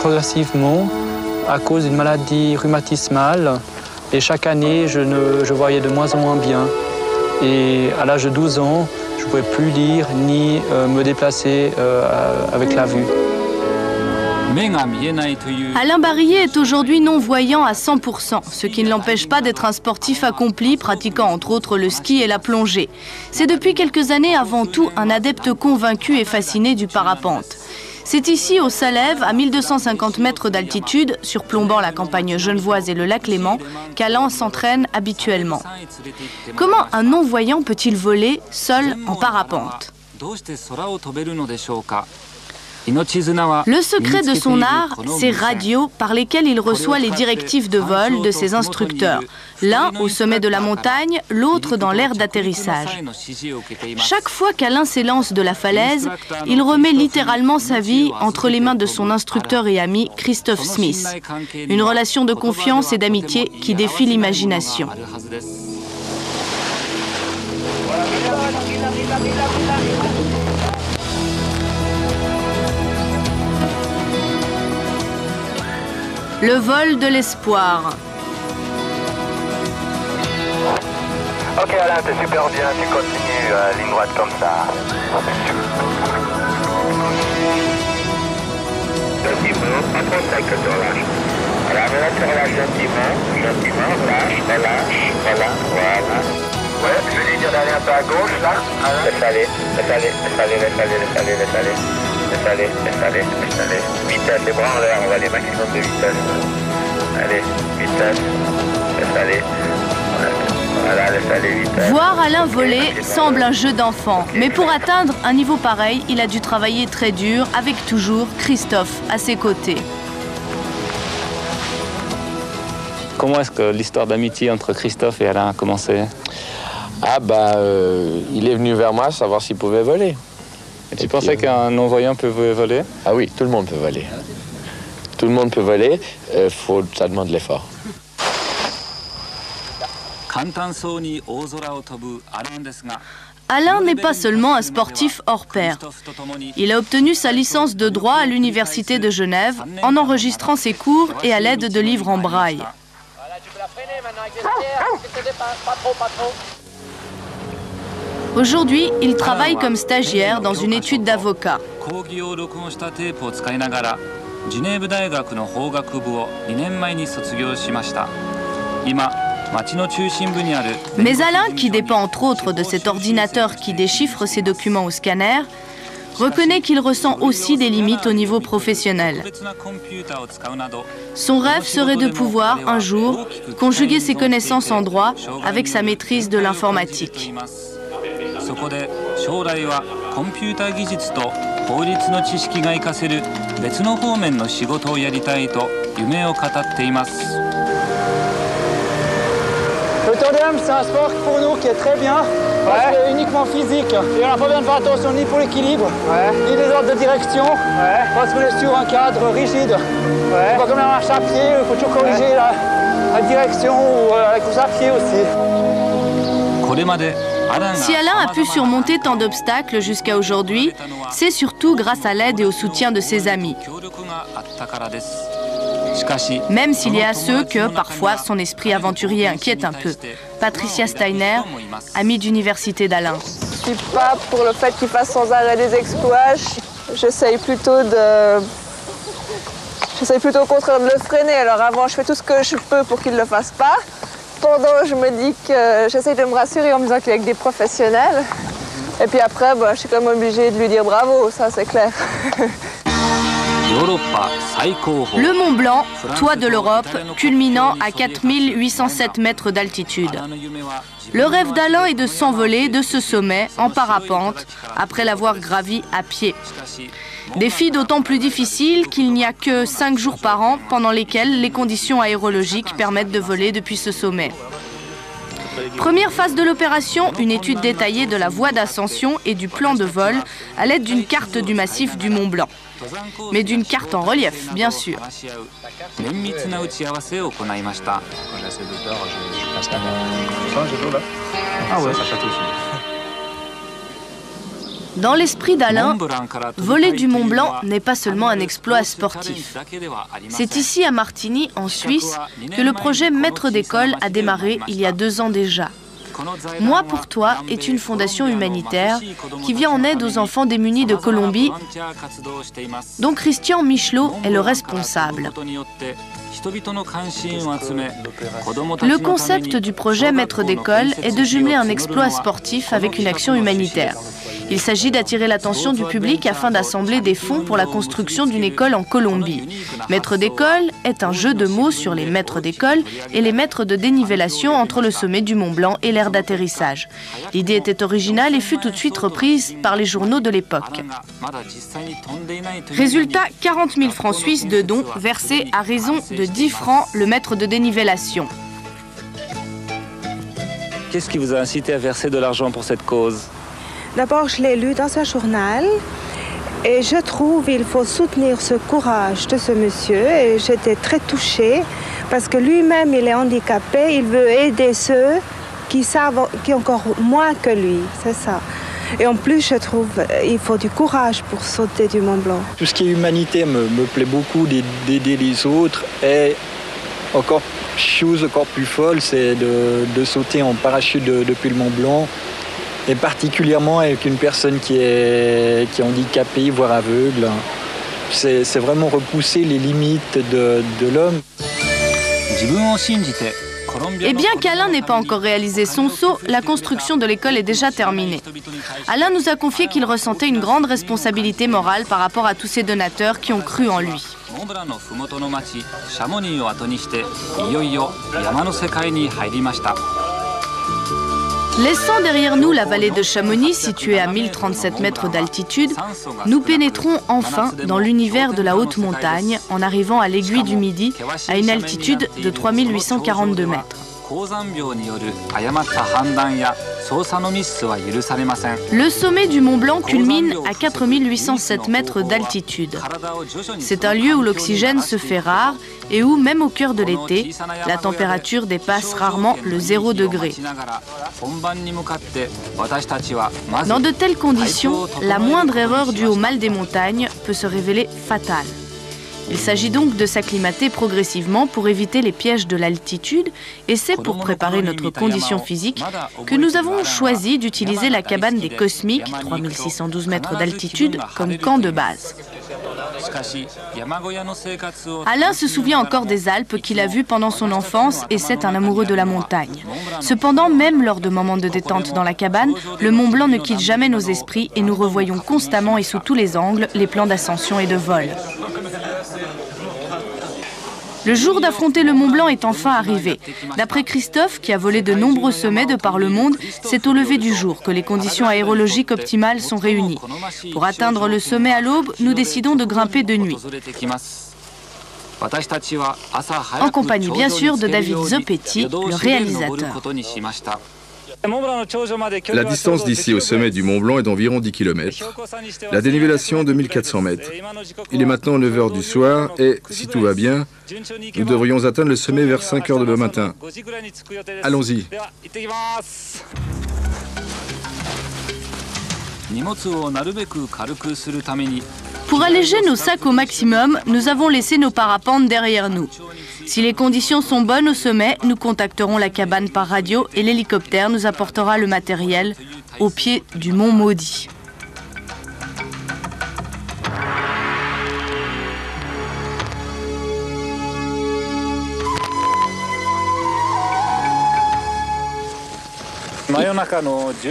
progressivement à cause d'une maladie rhumatismale. Et chaque année, je voyais de moins en moins bien. Et à l'âge de 12 ans, je ne pouvais plus lire ni me déplacer avec la vue. Alain Barillet est aujourd'hui non-voyant à 100%, ce qui ne l'empêche pas d'être un sportif accompli, pratiquant entre autres le ski et la plongée. C'est depuis quelques années avant tout un adepte convaincu et fasciné du parapente. C'est ici, au Salève, à 1250 mètres d'altitude, surplombant la campagne genevoise et le lac Léman, qu'Alain s'entraîne habituellement. Comment un non-voyant peut-il voler seul en parapente ? Le secret de son art, ces radios par lesquelles il reçoit les directives de vol de ses instructeurs. L'un au sommet de la montagne, l'autre dans l'aire d'atterrissage. Chaque fois qu'Alain s'élance de la falaise, il remet littéralement sa vie entre les mains de son instructeur et ami Christophe Smith. Une relation de confiance et d'amitié qui défie l'imagination. Le vol de l'espoir. Ok Alain, t'es super bien, tu continues, ligne droite comme ça. Gentiment, pas trop sec que tu relâches. Alors là, tu relâches gentiment, relâche, voilà. Ouais, je vais lui dire d'aller un peu à gauche là. Laisse aller. Vitesse, les bras en l'air, on va aller maximum de vitesse. Allez, vitesse, laisse aller. Voilà, laisse aller, vitesse. Voir Alain voler semble un jeu d'enfant, mais pour atteindre un niveau pareil, il a dû travailler très dur, avec toujours Christophe à ses côtés. Comment est-ce que l'histoire d'amitié entre Christophe et Alain a commencé? Il est venu vers moi savoir s'il pouvait voler. Et tu pensais qu'un non-voyant peut voler? Ah oui, tout le monde peut voler. Tout le monde peut voler, ça demande de l'effort. Alain n'est pas seulement un sportif hors pair. Il a obtenu sa licence de droit à l'Université de Genève en enregistrant ses cours et à l'aide de livres en braille. Aujourd'hui, il travaille comme stagiaire dans une étude d'avocat. Mais Alain, qui dépend entre autres de cet ordinateur qui déchiffre ses documents au scanner, reconnaît qu'il ressent aussi des limites au niveau professionnel. Son rêve serait de pouvoir, un jour, conjuguer ses connaissances en droit avec sa maîtrise de l'informatique. Le tandem, c'est un sport pour nous qui est très bien, parce que uniquement physique. Et on n'a pas besoin de faire attention ni pour l'équilibre, ni les ordres de direction, parce qu'on est sur un cadre rigide. C'est pas comme la marche à pied, il faut toujours corriger la direction ou la course à pied aussi. Si Alain a pu surmonter tant d'obstacles jusqu'à aujourd'hui, c'est surtout grâce à l'aide et au soutien de ses amis. Même s'il y a ceux que, parfois, son esprit aventurier inquiète un peu. Patricia Steiner, amie d'université d'Alain. Je ne suis pas pour le fait qu'il fasse sans arrêt des exploits. J'essaye plutôt au contraire de le freiner. Alors avant, je fais tout ce que je peux pour qu'il ne le fasse pas. Pendant, je me dis que j'essaye de me rassurer en me disant qu'il est avec des professionnels. Et puis après, je suis quand même obligée de lui dire bravo, ça c'est clair. Le Mont Blanc, toit de l'Europe, culminant à 4807 mètres d'altitude. Le rêve d'Alain est de s'envoler de ce sommet en parapente, après l'avoir gravi à pied. Défi d'autant plus difficile qu'il n'y a que 5 jours par an pendant lesquels les conditions aérologiques permettent de voler depuis ce sommet. Première phase de l'opération, une étude détaillée de la voie d'ascension et du plan de vol à l'aide d'une carte du massif du Mont Blanc. Mais d'une carte en relief, bien sûr. Dans l'esprit d'Alain, voler du Mont Blanc n'est pas seulement un exploit sportif. C'est ici à Martigny, en Suisse, que le projet Maître d'école a démarré il y a 2 ans déjà. Moi pour toi est une fondation humanitaire qui vient en aide aux enfants démunis de Colombie, dont Christian Michelot est le responsable. Le concept du projet Maître d'école est de jumeler un exploit sportif avec une action humanitaire. Il s'agit d'attirer l'attention du public afin d'assembler des fonds pour la construction d'une école en Colombie. Maître d'école est un jeu de mots sur les maîtres d'école et les maîtres de dénivellation entre le sommet du Mont Blanc et l'aire d'atterrissage. L'idée était originale et fut tout de suite reprise par les journaux de l'époque. Résultat, 40 000 francs suisses de dons versés à raison de 10 francs le mètre de dénivellation. Qu'est-ce qui vous a incité à verser de l'argent pour cette cause? D'abord, je l'ai lu dans un journal et je trouve qu'il faut soutenir ce courage de ce monsieur et j'étais très touchée parce que lui-même, il est handicapé, il veut aider ceux qui savent, qui ont encore moins que lui, c'est ça. Et en plus, je trouve qu'il faut du courage pour sauter du Mont Blanc. Tout ce qui est humanité me plaît beaucoup, d'aider les autres et encore chose encore plus folle, c'est de sauter en parachute depuis le Mont Blanc. Et particulièrement avec une personne qui est handicapée, voire aveugle. C'est vraiment repousser les limites de l'homme. Et bien qu'Alain n'ait pas encore réalisé son saut, la construction de l'école est déjà terminée. Alain nous a confié qu'il ressentait une grande responsabilité morale par rapport à tous ces donateurs qui ont cru en lui. Laissant derrière nous la vallée de Chamonix, située à 1037 mètres d'altitude, nous pénétrons enfin dans l'univers de la haute montagne en arrivant à l'aiguille du Midi à une altitude de 3842 mètres. Le sommet du Mont Blanc culmine à 4807 mètres d'altitude. C'est un lieu où l'oxygène se fait rare et où, même au cœur de l'été, la température dépasse rarement le 0 degré. Dans de telles conditions, la moindre erreur due au mal des montagnes peut se révéler fatale. Il s'agit donc de s'acclimater progressivement pour éviter les pièges de l'altitude et c'est pour préparer notre condition physique que nous avons choisi d'utiliser la cabane des Cosmiques, 3612 mètres d'altitude, comme camp de base. Alain se souvient encore des Alpes qu'il a vues pendant son enfance et c'est un amoureux de la montagne. Cependant, même lors de moments de détente dans la cabane, le Mont Blanc ne quitte jamais nos esprits et nous revoyons constamment et sous tous les angles les plans d'ascension et de vol. Le jour d'affronter le Mont Blanc est enfin arrivé. D'après Christophe, qui a volé de nombreux sommets de par le monde, c'est au lever du jour que les conditions aérologiques optimales sont réunies. Pour atteindre le sommet à l'aube, nous décidons de grimper de nuit. En compagnie bien sûr de David Zopetti, le réalisateur. La distance d'ici au sommet du Mont Blanc est d'environ 10 km. La dénivellation de 1400 mètres. Il est maintenant 9 h du soir et, si tout va bien, nous devrions atteindre le sommet vers 5 h demain matin. Allons-y. Pour alléger nos sacs au maximum, nous avons laissé nos parapentes derrière nous. Si les conditions sont bonnes au sommet, nous contacterons la cabane par radio et l'hélicoptère nous apportera le matériel au pied du Mont Maudit.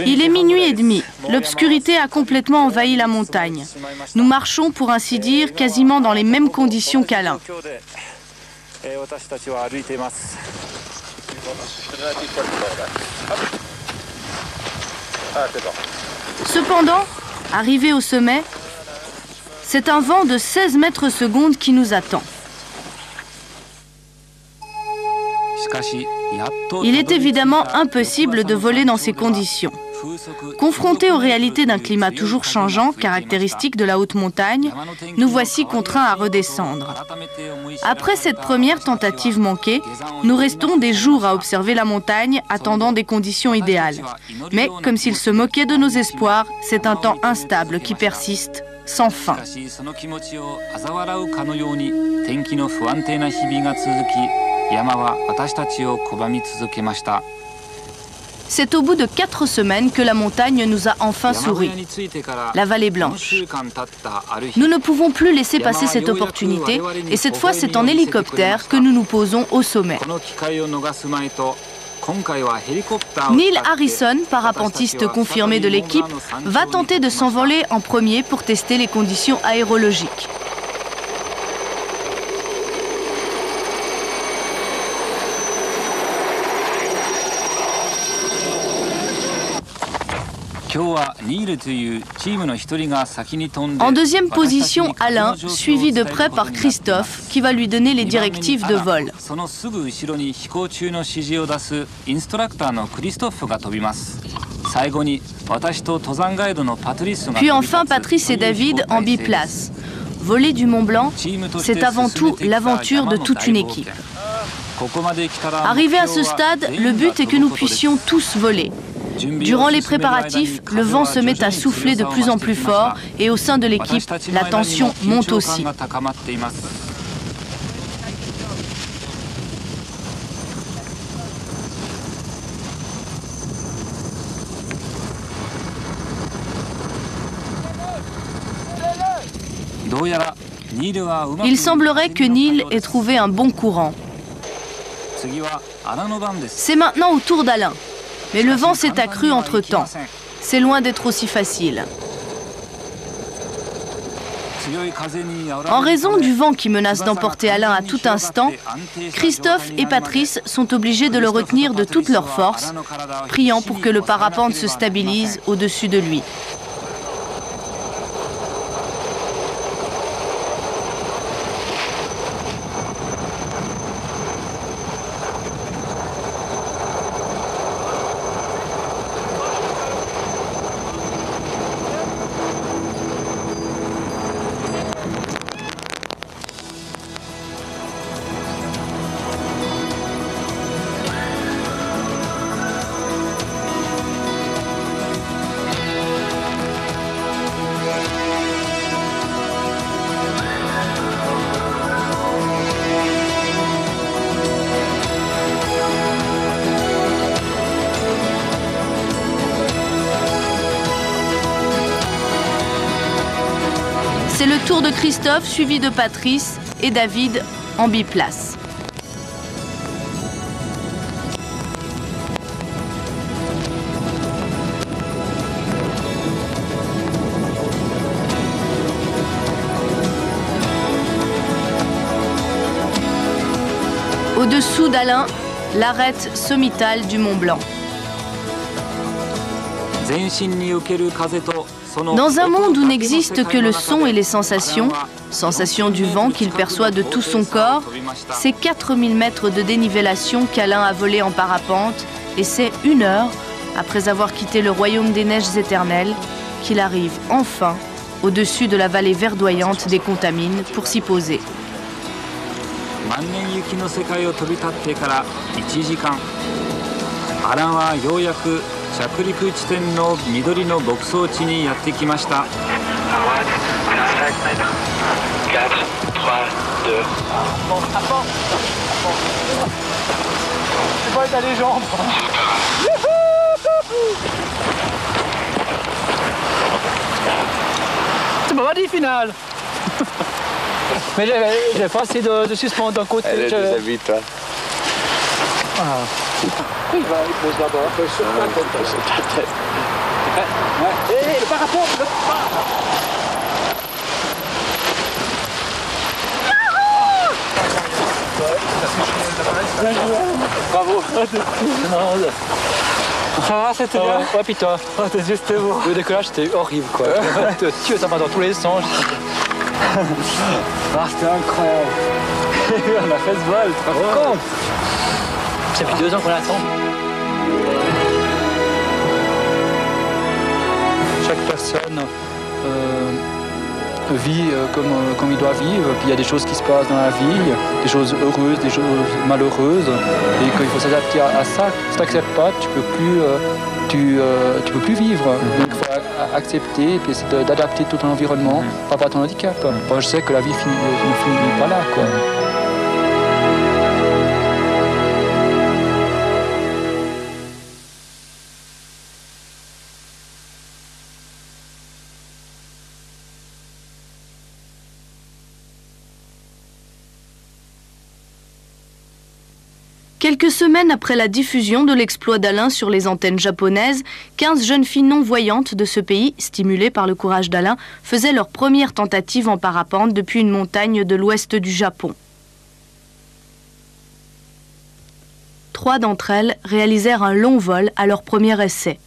Il est minuit et demi. L'obscurité a complètement envahi la montagne. Nous marchons, pour ainsi dire, quasiment dans les mêmes conditions qu'Alain. Cependant, arrivé au sommet, c'est un vent de 16 mètres secondes qui nous attend. Il est évidemment impossible de voler dans ces conditions. Confrontés aux réalités d'un climat toujours changeant, caractéristique de la haute montagne, nous voici contraints à redescendre. Après cette première tentative manquée, nous restons des jours à observer la montagne, attendant des conditions idéales. Mais, comme s'ils se moquaient de nos espoirs, c'est un temps instable qui persiste, sans fin. C'est au bout de 4 semaines que la montagne nous a enfin souri. La vallée blanche. Nous ne pouvons plus laisser passer cette opportunité et cette fois c'est en hélicoptère que nous nous posons au sommet. Neil Harrison, parapentiste confirmé de l'équipe, va tenter de s'envoler en premier pour tester les conditions aérologiques. En deuxième position, Alain, suivi de près par Christophe, qui va lui donner les directives de vol. Puis enfin Patrice et David en biplace. Voler du Mont Blanc, c'est avant tout l'aventure de toute une équipe. Arrivé à ce stade, le but est que nous puissions tous voler. Durant les préparatifs, le vent se met à souffler de plus en plus fort et au sein de l'équipe, la tension monte aussi. Il semblerait que Neil ait trouvé un bon courant. C'est maintenant au tour d'Alain. Mais le vent s'est accru entre-temps. C'est loin d'être aussi facile. En raison du vent qui menace d'emporter Alain à tout instant, Christophe et Patrice sont obligés de le retenir de toutes leurs forces, priant pour que le parapente se stabilise au-dessus de lui. C'est le tour de Christophe, suivi de Patrice et David en biplace. Au-dessous d'Alain, l'arête sommitale du Mont Blanc. Dans un monde où n'existe que le son et les sensations, sensations du vent qu'il perçoit de tout son corps, c'est 4000 mètres de dénivellation qu'Alain a volé en parapente et c'est 1 heure, après avoir quitté le royaume des neiges éternelles, qu'il arrive enfin au-dessus de la vallée verdoyante des Contamines pour s'y poser. C'est pas les jambes. C'est pas dit final. Mais j'ai pas assez de suspendre d'un côté. Elle est déshabillée, toi. Il pose d'abord, il pose sur ta tête. Hé, le parapente, le Bravo. Ah, c'était bien. Ouais, puis toi. Oh, t'es juste beau. Le décollage, c'était horrible, quoi. Tu ça va dans tous les sens. Ah, c'était incroyable. On a fait ce vol, tu te rends compte? Ça fait 2 ans qu'on l'attend. chaque personne vit comme il doit vivre. Puis il y a des choses qui se passent dans la vie, des choses heureuses, des choses malheureuses, et qu'il faut s'adapter à ça. Si tu n'acceptes pas, tu peux plus vivre. Donc il faut accepter et puis essayer d'adapter tout ton environnement par rapport à ton handicap. Moi, je sais que la vie ne finit pas là, quoi. Quelques semaines après la diffusion de l'exploit d'Alain sur les antennes japonaises, 15 jeunes filles non-voyantes de ce pays, stimulées par le courage d'Alain, faisaient leur première tentative en parapente depuis une montagne de l'ouest du Japon. 3 d'entre elles réalisèrent un long vol à leur premier essai.